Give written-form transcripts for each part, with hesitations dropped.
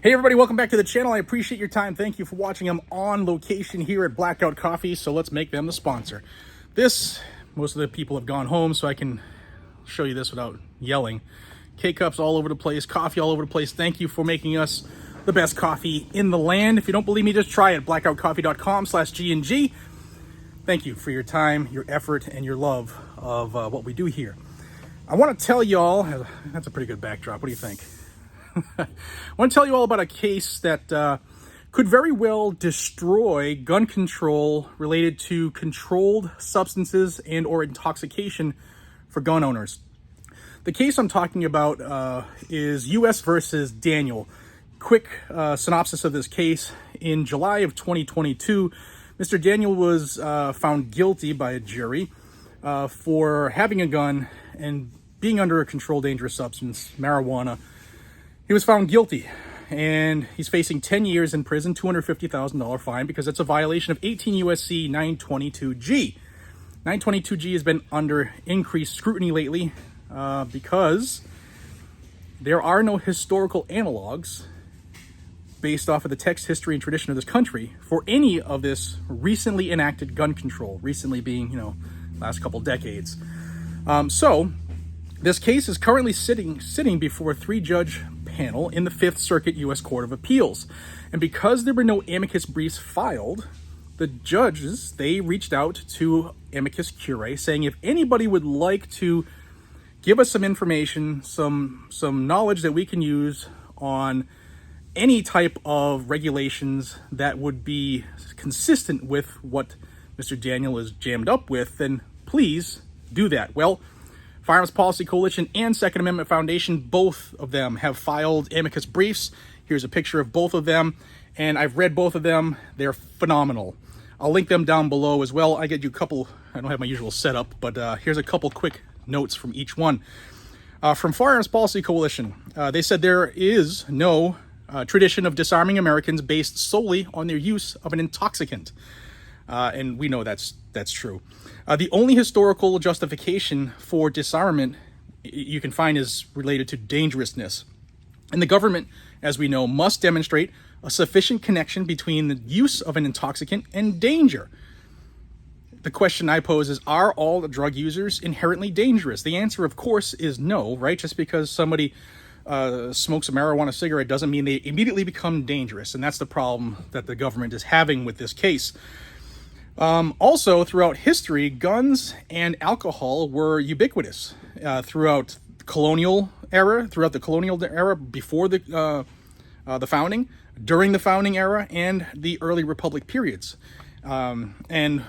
Hey everybody, welcome back to the channel. I appreciate your time. Thank you for watching. I'm on location here at Blackout Coffee, so let's make them the sponsor. Most of the people have gone home, so I can show you this without yelling. K-cups all over the place, coffee all over the place. Thank you for making us the best coffee in the land. If you don't believe me, just try it. blackoutcoffee.com/GNG. Thank you for your time, your effort, and your love of what we do here. I want to tell y'all, that's a pretty good backdrop. What do you think? I want to tell you all about a case that could very well destroy gun control related to controlled substances and or intoxication for gun owners. The case I'm talking about is U.S. versus Daniel. Quick synopsis of this case. In July of 2022, Mr. Daniel was found guilty by a jury for having a gun and being under a controlled dangerous substance, marijuana. He was found guilty, and he's facing 10 years in prison, $250,000 fine, because that's a violation of 18 U.S.C. 922G. 922G has been under increased scrutiny lately because there are no historical analogs based off of the text, history, and tradition of this country for any of this recently enacted gun control, recently being, last couple decades. So this case is currently sitting before a three-judge panel in the Fifth Circuit U.S. Court of Appeals. And because there were no amicus briefs filed, the judges, they reached out to amicus curiae saying if anybody would like to give us some information, some knowledge that we can use on any type of regulations that would be consistent with what Mr. Daniel is jammed up with, then please do that. Well, Firearms Policy Coalition and Second Amendment Foundation, both of them have filed amicus briefs. Here's a picture of both of them, and I've read both of them. They're phenomenal. I'll link them down below as well. I get you a couple, I don't have my usual setup, but here's a couple quick notes from each one. From Firearms Policy Coalition, they said there is no tradition of disarming Americans based solely on their use of an intoxicant. And we know that's true. The only historical justification for disarmament you can find is related to dangerousness. And the government, as we know, must demonstrate a sufficient connection between the use of an intoxicant and danger. The question I pose is, are all the drug users inherently dangerous? The answer, of course, is no, right? Just because somebody smokes a marijuana cigarette doesn't mean they immediately become dangerous. And that's the problem that the government is having with this case. Also, throughout history, guns and alcohol were ubiquitous throughout the colonial era, before the founding, during the founding era, and the early republic periods. And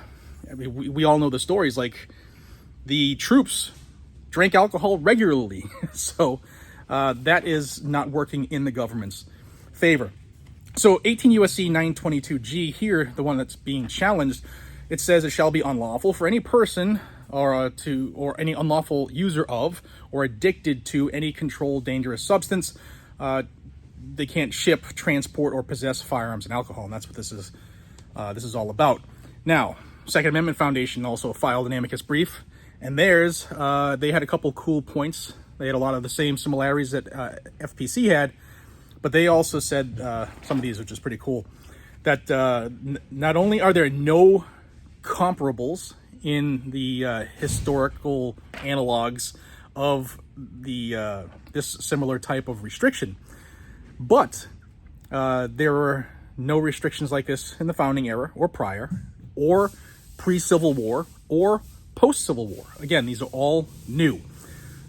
I mean, we all know the stories, like the troops drank alcohol regularly. So that is not working in the government's favor. So 18 U.S.C. 922G here, the one that's being challenged, it says it shall be unlawful for any person or any unlawful user of or addicted to any controlled dangerous substance. They can't ship, transport, or possess firearms and alcohol, and that's what this is all about. Now, Second Amendment Foundation also filed an amicus brief, and theirs, they had a couple cool points. They had a lot of the same similarities that FPC had. But they also said, some of these are just pretty cool, that not only are there no comparables in the historical analogs of this similar type of restriction, but there were no restrictions like this in the founding era or prior, or pre-Civil War, or post-Civil War. Again, these are all new.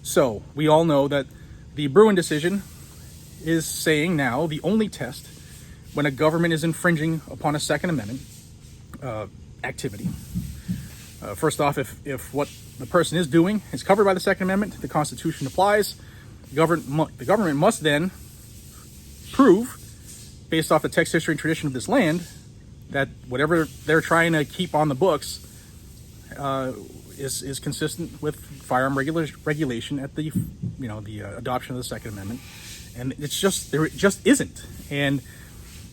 So we all know that the Bruin decision is saying now the only test when a government is infringing upon a Second Amendment activity. First off, if what the person is doing is covered by the Second Amendment, the Constitution applies. The government must then prove, based off the text, history, and tradition of this land, that whatever they're trying to keep on the books is consistent with firearm regulation at the adoption of the Second Amendment. And it just isn't. And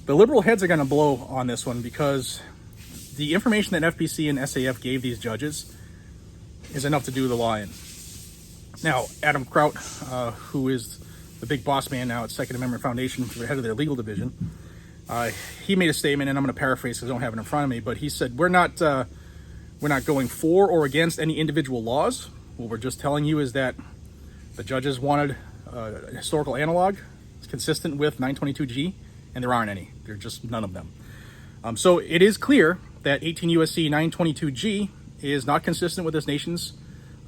the liberal heads are going to blow on this one, because the information that FPC and SAF gave these judges is enough to do the law in. Now, Adam Kraut, who is the big boss man now at Second Amendment Foundation, for the head of their legal division. He made a statement, and I'm going to paraphrase because I don't have it in front of me, but he said, we're not going for or against any individual laws. What we're just telling you is that the judges wanted a historical analog consistent with 922G, and there aren't any. There are just none of them. So it is clear that 18 U.S.C. 922G is not consistent with this nation's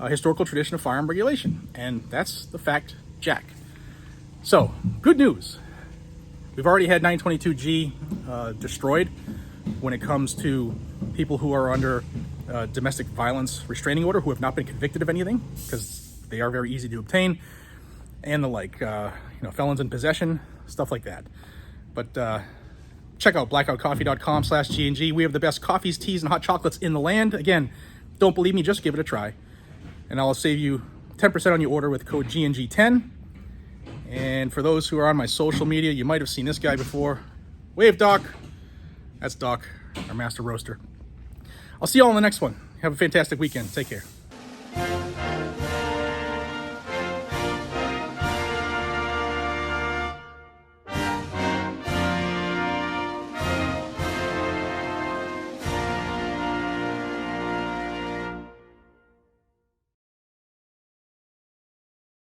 historical tradition of firearm regulation, and that's the fact, Jack. So, good news. We've already had 922G destroyed when it comes to people who are under domestic violence restraining order who have not been convicted of anything, because they are very easy to obtain, and the like, felons in possession, stuff like that. But check out blackoutcoffee.com/GNG. We have the best coffees, teas, and hot chocolates in the land. Again, don't believe me, just give it a try. And I'll save you 10% on your order with code GNG10. And for those who are on my social media, you might have seen this guy before. Wave, Doc. That's Doc, our master roaster. I'll see you all in the next one. Have a fantastic weekend. Take care.